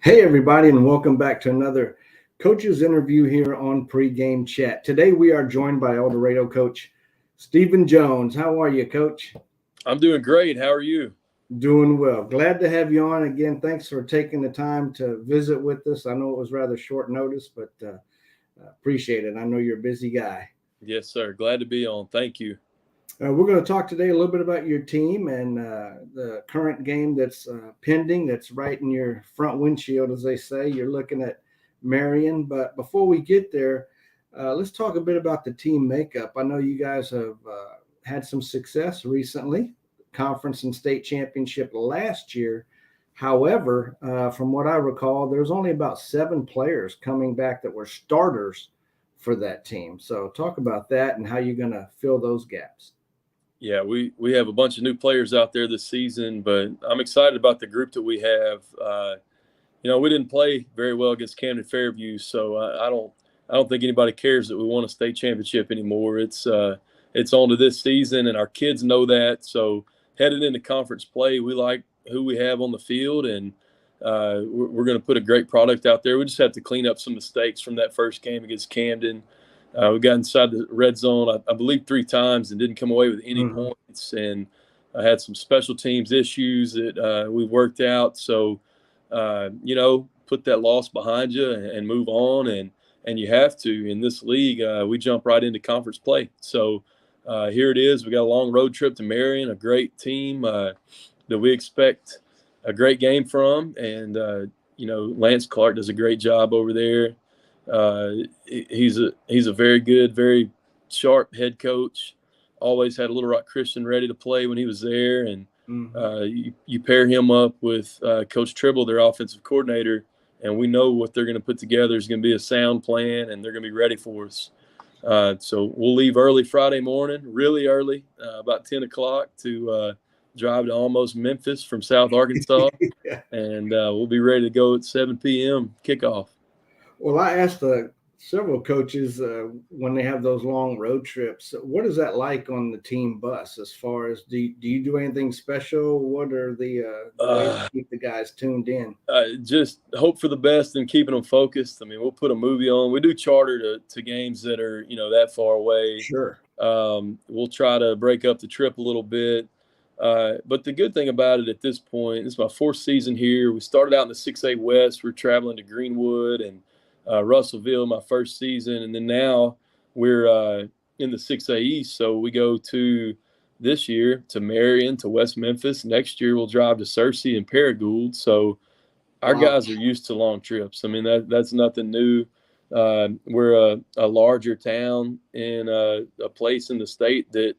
Hey, everybody, and welcome back to another coach's interview here on Pregame Chat. Today, we are joined by El Dorado coach Stephen Jones. How are you, Coach? I'm doing great. How are you? Doing well. Glad to have you on again. Thanks for taking the time to visit with us. I know it was rather short notice, but appreciate it. I know you're a busy guy. Yes, sir. Glad to be on. Thank you. We're going to talk today a little bit about your team and the current game that's pending. That's right in your front windshield, as they say. You're looking at Marion. But before we get there, let's talk a bit about the team makeup. I know you guys have had some success recently, conference and state championship last year. However, from what I recall, there's only about 7 players coming back that were starters for that team. So talk about that and how you're going to fill those gaps. Yeah, we have a bunch of new players out there this season, but I'm excited about the group that we have. We didn't play very well against Camden Fairview, so I don't think anybody cares that we won a state championship anymore. It's on to this season, and our kids know that. So headed into conference play, we like who we have on the field, and we're going to put a great product out there. We just have to clean up some mistakes from that first game against Camden. We got inside the red zone, I believe, 3 times and didn't come away with any points. And I had some special teams issues that we worked out. So, put that loss behind you and move on. And you have to. In this league, we jump right into conference play. So here it is. We got a long road trip to Marion, a great team that we expect a great game from. And, Lance Clark does a great job over there. He's a very good, very sharp head coach. Always had Little Rock Christian ready to play when he was there, and you pair him up with Coach Tribble, their offensive coordinator, and we know what they're going to put together is going to be a sound plan, and they're going to be ready for us. So we'll leave early Friday morning, really early, about 10 o'clock, to drive to almost Memphis from South Arkansas, Yeah. and we'll be ready to go at 7 p.m. kickoff. Well, I asked several coaches when they have those long road trips, what is that like on the team bus as far as do you do anything special? What are the ways to keep the guys tuned in? Just hope for the best and keeping them focused. I mean, we'll put a movie on. We do charter to games that are, that far away. Sure. We'll try to break up the trip a little bit. But the good thing about it at this point, this is my 4th season here. We started out in the 6A West. We're traveling to Greenwood and Russellville my first season, and then now we're in the 6A East. So we go to this year to Marion, to West Memphis. Next year we'll drive to Searcy and Paragould. So our guys are used to long trips. I mean, that's nothing new. We're a larger town in a place in the state that,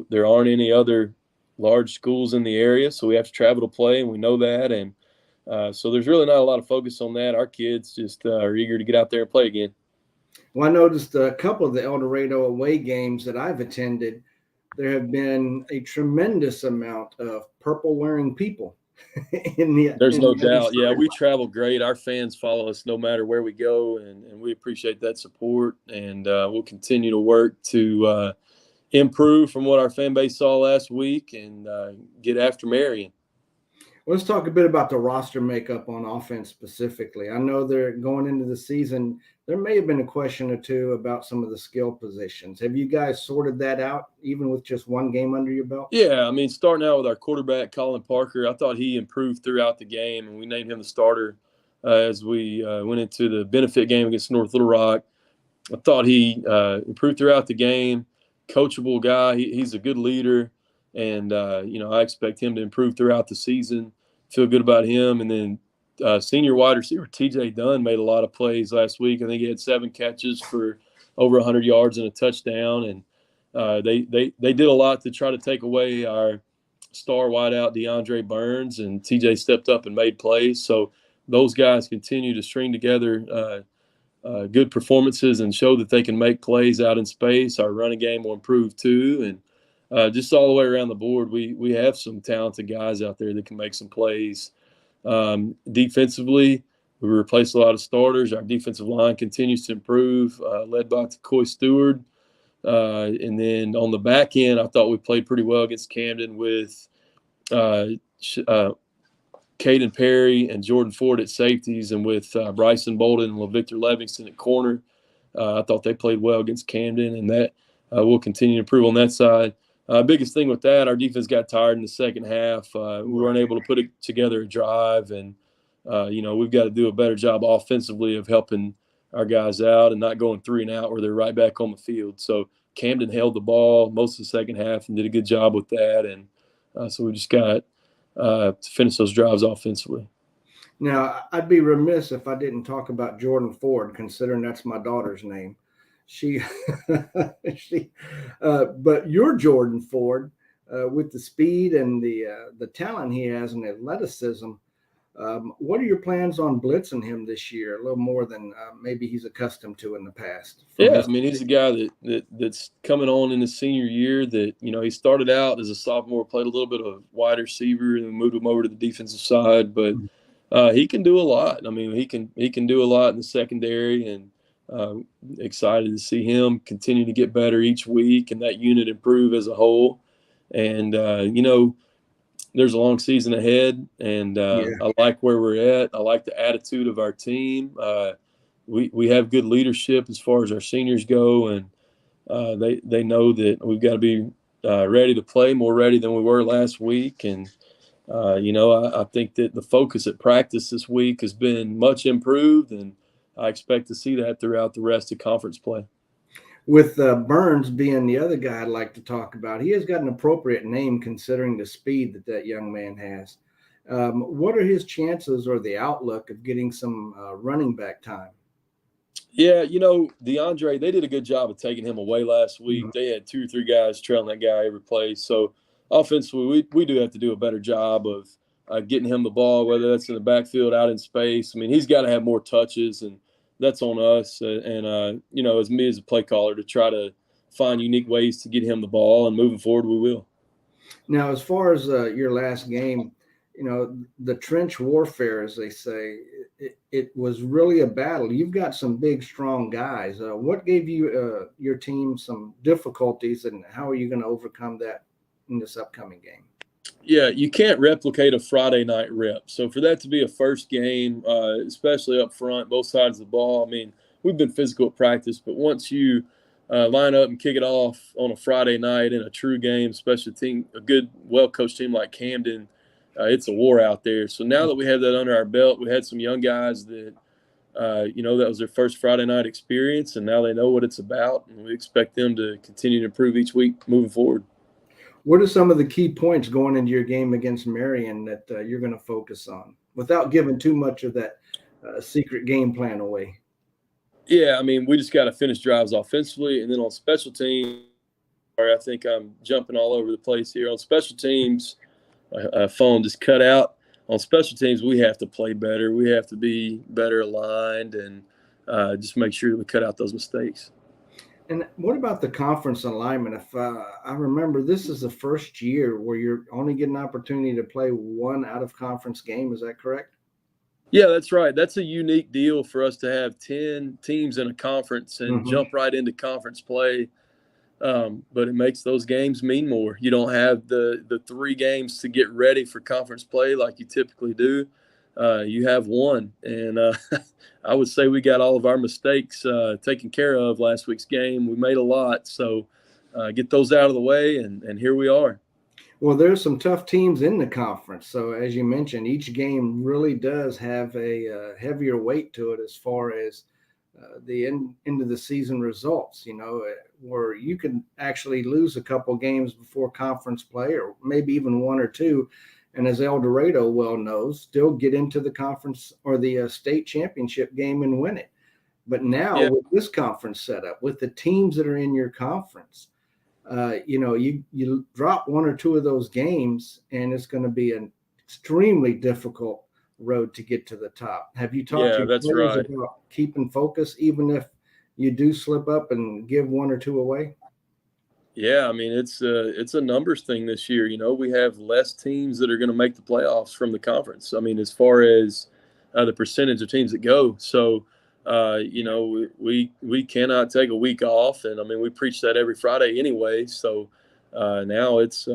there aren't any other large schools in the area. So we have to travel to play, and we know that. And so there's really not a lot of focus on that. Our kids just are eager to get out there and play again. Well, I noticed a couple of the El Dorado away games that I've attended, there have been a tremendous amount of purple-wearing people. There's no doubt. Yeah, we travel great. Our fans follow us no matter where we go, and we appreciate that support. And we'll continue to work to improve from what our fan base saw last week and get after Marion. Let's talk a bit about the roster makeup on offense specifically. I know they're going into the season. There may have been a question or two about some of the skill positions. Have you guys sorted that out, even with just one game under your belt? Yeah, I mean, starting out with our quarterback, Colin Parker, I thought he improved throughout the game, and we named him the starter as we went into the benefit game against North Little Rock. I thought he improved throughout the game. Coachable guy. He's a good leader. And, I expect him to improve throughout the season. Feel good about him. And then senior wide receiver T.J. Dunn made a lot of plays last week. I think he had 7 catches for over 100 yards and a touchdown. And they did a lot to try to take away our star wideout DeAndre Burns. And T.J. stepped up and made plays. So those guys continue to string together good performances and show that they can make plays out in space. Our running game will improve too. And just all the way around the board, we have some talented guys out there that can make some plays. Defensively, we replaced a lot of starters. Our defensive line continues to improve, led by Coy Stewart. And then on the back end, I thought we played pretty well against Camden with Kalen Caden Perry and Jordan Ford at safeties, and with Bryson Bolden and LaVictor Livingston at corner. I thought they played well against Camden, and that we'll continue to improve on that side. Biggest thing with that, our defense got tired in the second half. We weren't able to put it together a drive, and we've got to do a better job offensively of helping our guys out and not going 3 and out where they're right back on the field. So Camden held the ball most of the second half and did a good job with that, and so we just got to finish those drives offensively. Now, I'd be remiss if I didn't talk about Jordan Ford, considering that's my daughter's name. But your Jordan Ford, with the speed and the talent he has and athleticism, what are your plans on blitzing him this year? A little more than maybe he's accustomed to in the past. Yeah, I mean, he's a guy that's coming on in his senior year. That he started out as a sophomore, played a little bit of wide receiver, and moved him over to the defensive side, but. He can do a lot. I mean, he can do a lot in the secondary, and excited to see him continue to get better each week and that unit improve as a whole. And there's a long season ahead, and I like where we're at. I like the attitude of our team. We have good leadership as far as our seniors go, and they know that we've got to be ready to play, more ready than we were last week, and. I think that the focus at practice this week has been much improved, and I expect to see that throughout the rest of conference play. With Burns being the other guy I'd like to talk about, he has got an appropriate name considering the speed that young man has. What are his chances or the outlook of getting some running back time? Yeah, DeAndre, they did a good job of taking him away last week. Mm-hmm. They had 2 or 3 guys trailing that guy every play, so offensively, we do have to do a better job of getting him the ball, whether that's in the backfield, out in space. I mean, he's got to have more touches, and that's on us. As me as a play caller to try to find unique ways to get him the ball, and moving forward, we will. Now, as far as your last game, the trench warfare, as they say, it was really a battle. You've got some big, strong guys. What gave you your team some difficulties, and how are you going to overcome that in this upcoming game? Yeah, you can't replicate a Friday night rep. So for that to be a first game, especially up front, both sides of the ball, I mean, we've been physical at practice, but once you line up and kick it off on a Friday night in a true game, especially a good, well-coached team like Camden, it's a war out there. So now that we have that under our belt, we had some young guys that, that was their first Friday night experience, and now they know what it's about, and we expect them to continue to improve each week moving forward. What are some of the key points going into your game against Marion that you're going to focus on without giving too much of that secret game plan away? Yeah, I mean, we just got to finish drives offensively, and then on special teams, I think I'm jumping all over the place here. On special teams, phone just cut out. On special teams, we have to play better. We have to be better aligned, and just make sure that we cut out those mistakes. And what about the conference alignment? If I remember, this is the first year where you're only getting an opportunity to play one out-of-conference game. Is that correct? Yeah, that's right. That's a unique deal for us to have 10 teams in a conference and jump right into conference play. But it makes those games mean more. You don't have the 3 games to get ready for conference play like you typically do. You have one, and I would say we got all of our mistakes taken care of last week's game. We made a lot, so get those out of the way, and here we are. Well, there's some tough teams in the conference. So as you mentioned, each game really does have a heavier weight to it as far as the end of the season results, where you can actually lose a couple games before conference play, or maybe even 1 or 2. And as El Dorado well knows, still get into the conference or the state championship game and win it. But now with this conference setup, with the teams that are in your conference, you drop 1 or 2 of those games, and it's going to be an extremely difficult road to get to the top. Have you talked to players about keeping focus, even if you do slip up and give 1 or 2 away? Yeah, I mean, it's a numbers thing this year. We have less teams that are going to make the playoffs from the conference. I mean, as far as the percentage of teams that go. So, we cannot take a week off. And, I mean, we preach that every Friday anyway. So now it's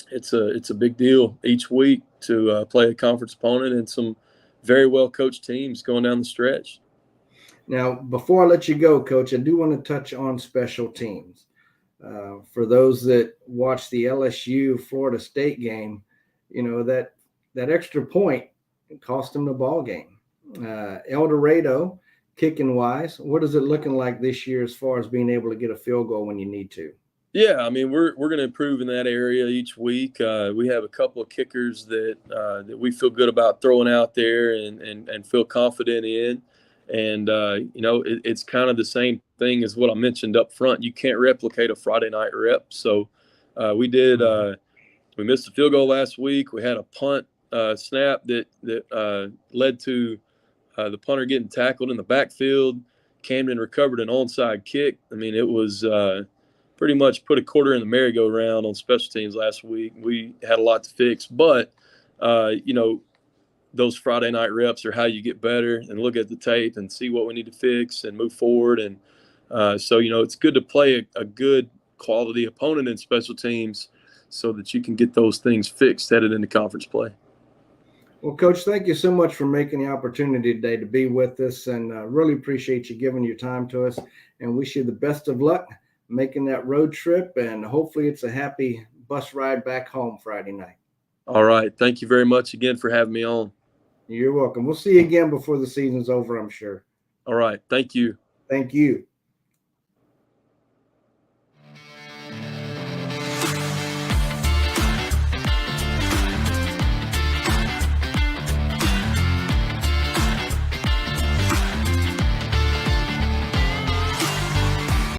it's a big deal each week to play a conference opponent and some very well coached teams going down the stretch. Now, before I let you go, Coach, I do want to touch on special teams. For those that watch the LSU Florida State game, you know that extra point cost them the ball game. El Dorado, kicking wise, what is it looking like this year as far as being able to get a field goal when you need to? Yeah, I mean we're going to improve in that area each week. We have a couple of kickers that we feel good about throwing out there and feel confident in. And it's kind of the same thing as what I mentioned up front. You can't replicate a Friday night rep. So we did. We missed a field goal last week. We had a punt snap that led to the punter getting tackled in the backfield. Camden recovered an onside kick. I mean, it was pretty much put a quarter in the merry-go-round on special teams last week. We had a lot to fix, but those Friday night reps are how you get better and look at the tape and see what we need to fix and move forward. And so it's good to play a good quality opponent in special teams so that you can get those things fixed headed into conference play. Well, Coach, thank you so much for making the opportunity today to be with us, and really appreciate you giving your time to us, and wish you the best of luck making that road trip, and hopefully it's a happy bus ride back home Friday night. All right. Thank you very much again for having me on. You're welcome. We'll see you again before the season's over, I'm sure. All right. Thank you. Thank you.